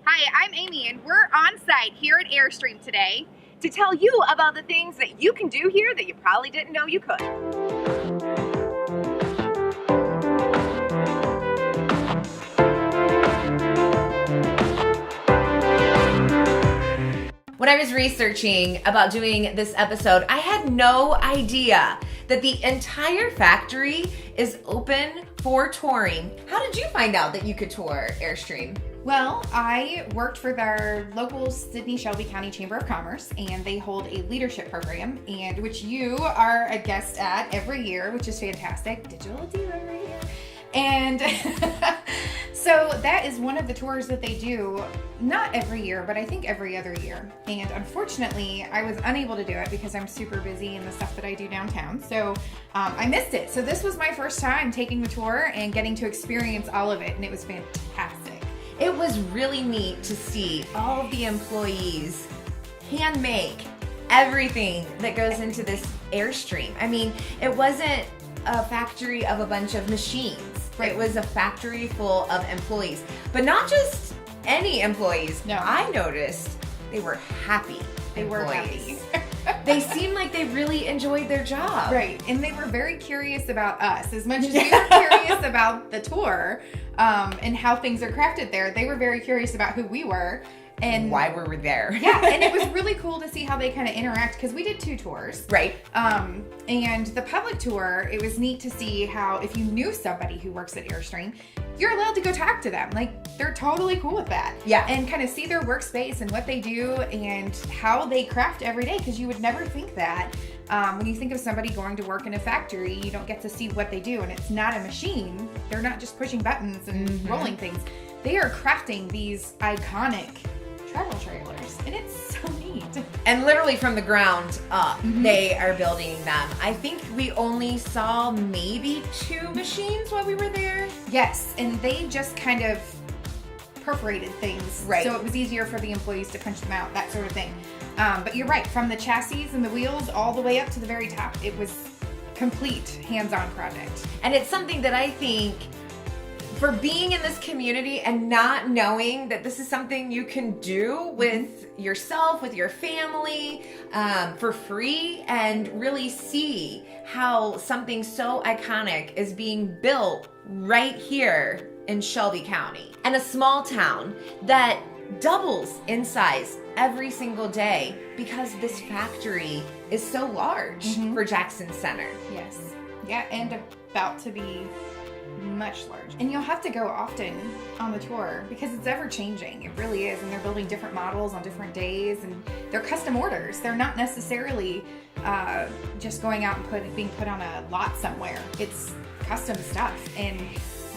Hi, I'm Amy, and we're on site here at Airstream today to tell you about the things that you can do here that you probably didn't know you could. When I was researching about doing this episode, I had no idea that the entire factory is open for touring. How did you find out that you could tour Airstream? Well, I worked for their local Sidney, Shelby County Chamber of Commerce, and they hold a leadership program, and which you are a guest at every year, which is fantastic. Digital diva right here. And so that is one of the tours that they do, not every year, but I think every other year. And unfortunately, I was unable to do it because I'm super busy in the stuff that I do downtown. So I missed it. So this was my first time taking the tour and getting to experience all of it, and it was fantastic. It was really neat to see all of the employees hand make everything that goes into this Airstream. I mean, it wasn't a factory of a bunch of machines. Right. It was a factory full of employees, but not just any employees. No. I noticed they were happy. They were happy. They seemed like they really enjoyed their job. Right. And they were very curious about us. As much as we were curious about the tour and how things are crafted there, they were very curious about who we were. And why were we there? Yeah, and it was really cool to see how they kind of interact because we did 2 tours. Right. And the public tour, it was neat to see how if you knew somebody who works at Airstream, you're allowed to go talk to them. Like, they're totally cool with that. Yeah. And kind of see their workspace and what they do and how they craft every day, because you would never think that. When you think of somebody going to work in a factory, you don't get to see what they do, and it's not a machine. They're not just pushing buttons and rolling things. They are crafting these iconic travel trailers, and it's so neat. And literally from the ground up, they are building them. I think we only saw maybe 2 machines while we were there. Yes, and they just kind of perforated things, right? So it was easier for the employees to punch them out, that sort of thing. But you're right, from the chassis and the wheels all the way up to the very top, it was complete hands-on project. And it's something that I think, for being in this community and not knowing that this is something you can do with yourself, with your family, for free, and really see how something so iconic is being built right here in Shelby County. And a small town that doubles in size every single day because this factory is so large for Jackson Center. Yes. Yeah, and about to be much larger. And you'll have to go often on the tour because it's ever changing. It really is. And they're building different models on different days, and they're custom orders. They're not necessarily just going out and being put on a lot somewhere. It's custom stuff. And,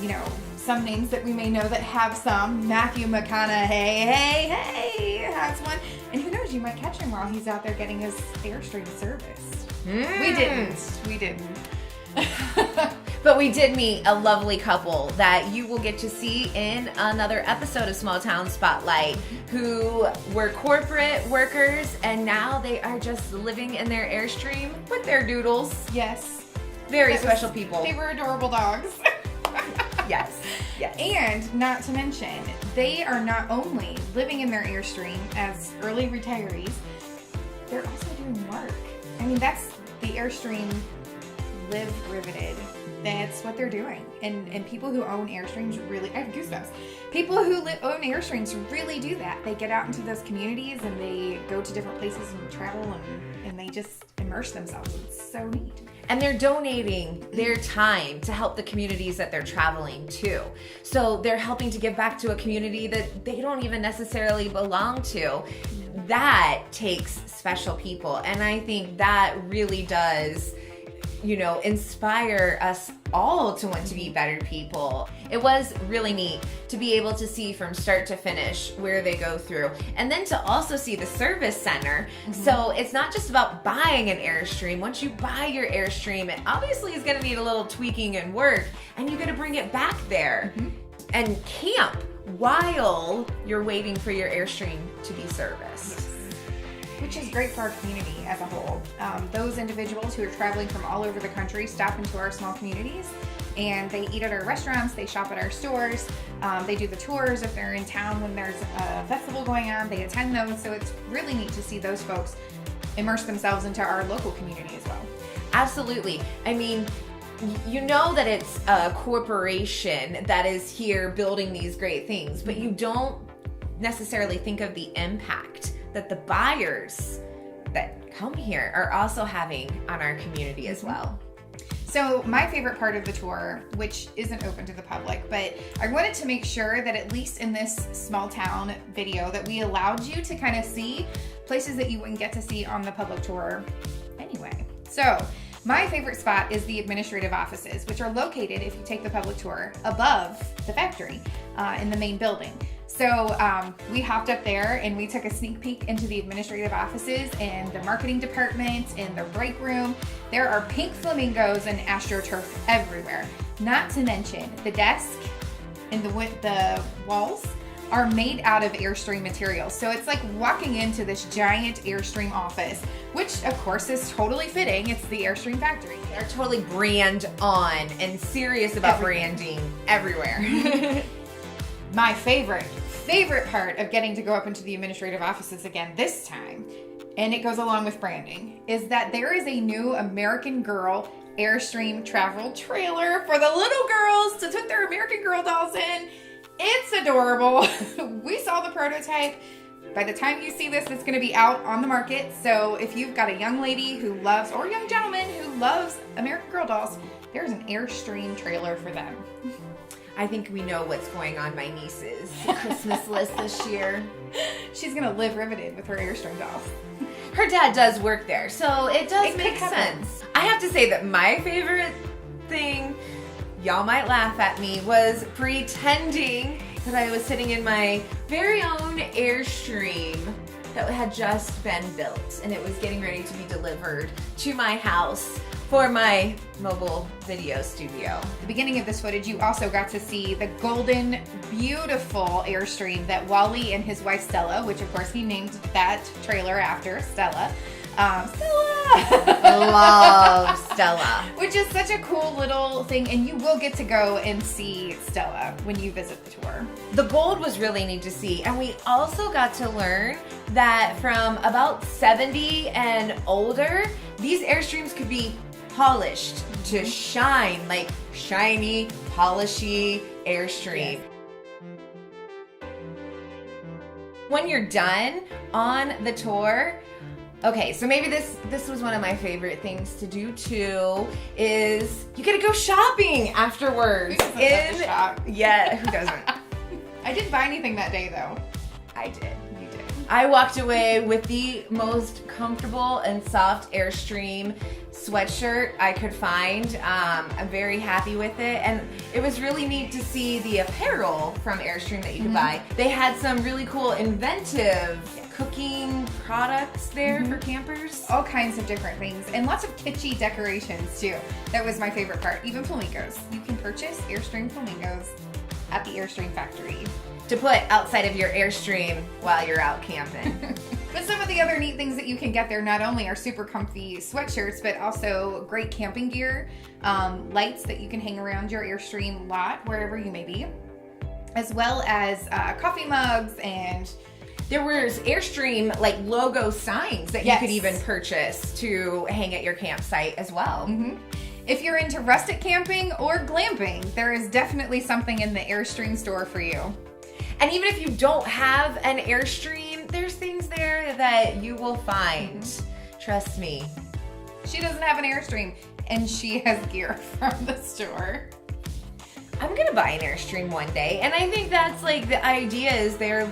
you know, some names that we may know that have some. Matthew McConaughey, hey, has one. And who knows, you might catch him while he's out there getting his Airstream service. We didn't. But we did meet a lovely couple that you will get to see in another episode of Small Town Spotlight, who were corporate workers and now they are just living in their Airstream with their doodles. Yes. Very special people. They were adorable dogs. Yes. And not to mention, they are not only living in their Airstream as early retirees, they're also doing work. I mean, that's the Airstream Live Riveted. That's what they're doing. And people who own Airstreams really, I have goosebumps. People who own Airstreams really do that. They get out into those communities and they go to different places and travel and they just immerse themselves. It's so neat. And they're donating their time to help the communities that they're traveling to. So they're helping to give back to a community that they don't even necessarily belong to. That takes special people. And I think that really does, you know, inspire us all to want to be better people. It was really neat to be able to see from start to finish where they go through, and then to also see the service center. So it's not just about buying an Airstream. Once you buy your Airstream, it obviously is going to need a little tweaking and work, and you got to bring it back there and camp while you're waiting for your Airstream to be serviced. Which is great for our community as a whole. Those individuals who are traveling from all over the country stop into our small communities. and they eat at our restaurants, they shop at our stores, they do the tours if they're in town when there's a festival going on, they attend those. So it's really neat to see those folks immerse themselves into our local community as well. Absolutely. I mean, you know that it's a corporation that is here building these great things, but you don't necessarily think of the impact that the buyers that come here are also having on our community as well. So my favorite part of the tour, which isn't open to the public, but I wanted to make sure that at least in this small town video that we allowed you to kind of see places that you wouldn't get to see on the public tour anyway. So my favorite spot is the administrative offices, which are located, if you take the public tour, above the factory in the main building. So we hopped up there and we took a sneak peek into the administrative offices and the marketing department and the break room. There are pink flamingos and AstroTurf everywhere. Not to mention the desk and the walls are made out of Airstream materials. So it's like walking into this giant Airstream office, which of course is totally fitting. It's the Airstream factory. They're totally brand on and serious about branding everywhere. My favorite part of getting to go up into the administrative offices again this time, and it goes along with branding, is that there is a new American Girl Airstream travel trailer for the little girls to put their American Girl dolls in. It's adorable. We saw the prototype. By the time you see this, it's going to be out on the market. So if you've got a young lady who loves, or a young gentleman who loves American Girl dolls, there's an Airstream trailer for them. I think we know what's going on my niece's Christmas list this year. She's going to live riveted with her Airstream dolls. Her dad does work there, so it does make sense. I have to say that my favorite thing, y'all might laugh at me, was pretending that I was sitting in my very own Airstream that had just been built, and it was getting ready to be delivered to my house for my mobile video studio. At the beginning of this footage, you also got to see the golden, beautiful Airstream that Wally and his wife Stella, which of course he named that trailer after Stella. Love Stella. Which is such a cool little thing, and you will get to go and see Stella when you visit the tour. The gold was really neat to see, and we also got to learn that from about 70 and older, these Airstreams could be polished to shine, like shiny, polishy Airstream. Yes. When you're done on the tour, okay, so maybe this was one of my favorite things to do too, is you get to go shopping afterwards. Who doesn't shop? Yeah, who doesn't? I didn't buy anything that day though. I did. You did. I walked away with the most comfortable and soft Airstream sweatshirt I could find. I'm very happy with it, and it was really neat to see the apparel from Airstream that you could buy. They had some really cool inventive cooking products there for campers. All kinds of different things, and lots of kitschy decorations too. That was my favorite part. Even flamingos. You can purchase Airstream flamingos at the Airstream factory to put outside of your Airstream while you're out camping. But some of the other neat things that you can get there not only are super comfy sweatshirts, but also great camping gear, lights that you can hang around your Airstream lot wherever you may be, as well as coffee mugs, and there was Airstream like logo signs that you could even purchase to hang at your campsite as well. If you're into rustic camping or glamping, there is definitely something in the Airstream store for you. And even if you don't have an Airstream, there's things there that you will find. Trust me. She doesn't have an Airstream, and she has gear from the store. I'm gonna buy an Airstream one day, and I think that's like the idea is they're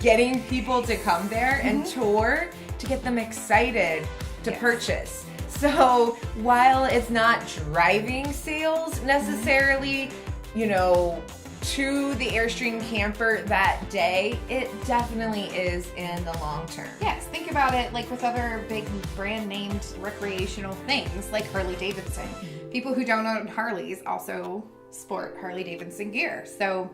getting people to come there and tour to get them excited to purchase. So while it's not driving sales necessarily, you know, to the Airstream camper that day, it definitely is in the long term. Yes, think about it like with other big brand named recreational things like Harley Davidson. People who don't own Harleys also sport Harley Davidson gear. So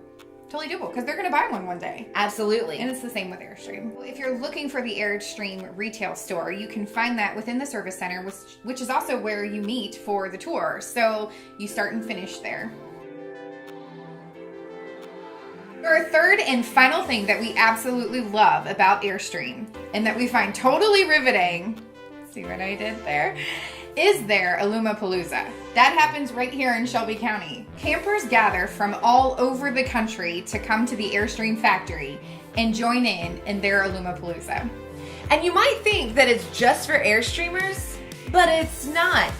totally doable because they're going to buy one day. Absolutely. And it's the same with Airstream. If you're looking for the Airstream retail store, you can find that within the service center, which is also where you meet for the tour. So you start and finish there. Our third and final thing that we absolutely love about Airstream and that we find totally riveting, see what I did there, is their Luma Palooza. That happens right here in Shelby County. Campers gather from all over the country to come to the Airstream factory and join in their Luma Palooza. And you might think that it's just for Airstreamers, but it's not.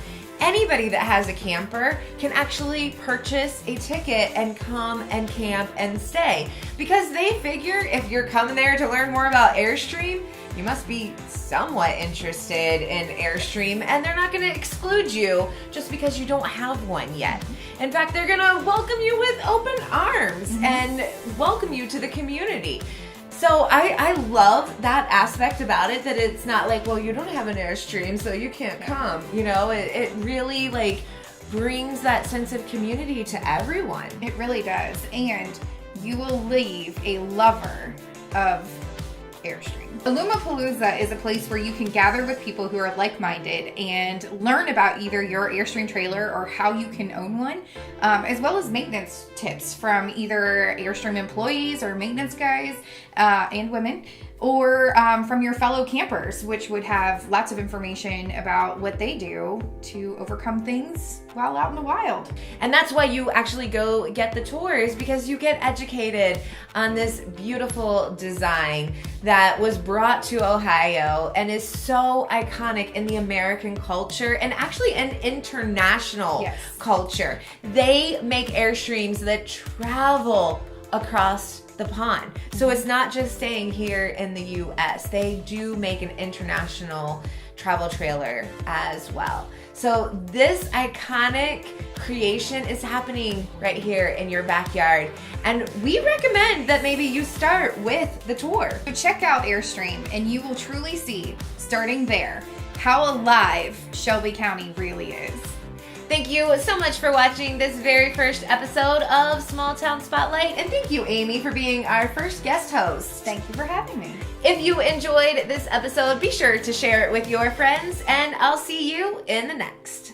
Anybody that has a camper can actually purchase a ticket and come and camp and stay. Because they figure if you're coming there to learn more about Airstream, you must be somewhat interested in Airstream, and they're not going to exclude you just because you don't have one yet. In fact, they're going to welcome you with open arms and welcome you to the community. So I love that aspect about it, that it's not like, well, you don't have an Airstream, so you can't come. You know, it really like brings that sense of community to everyone. It really does. And you will leave a lover of Airstream. Luma Palooza is a place where you can gather with people who are like-minded and learn about either your Airstream trailer or how you can own one, as well as maintenance tips from either Airstream employees or maintenance guys and women, or from your fellow campers, which would have lots of information about what they do to overcome things while out in the wild. And that's why you actually go get the tours, because you get educated on this beautiful design that was brought to Ohio and is so iconic in the American culture and actually an international culture. They make Airstreams that travel across the pond. So it's not just staying here in the US. They do make an international travel trailer as well. So this iconic creation is happening right here in your backyard. And we recommend that maybe you start with the tour. So check out Airstream and you will truly see, starting there, how alive Shelby County really is. Thank you so much for watching this very first episode of Small Town Spotlight. And thank you, Amy, for being our first guest host. Thank you for having me. If you enjoyed this episode, be sure to share it with your friends, and I'll see you in the next.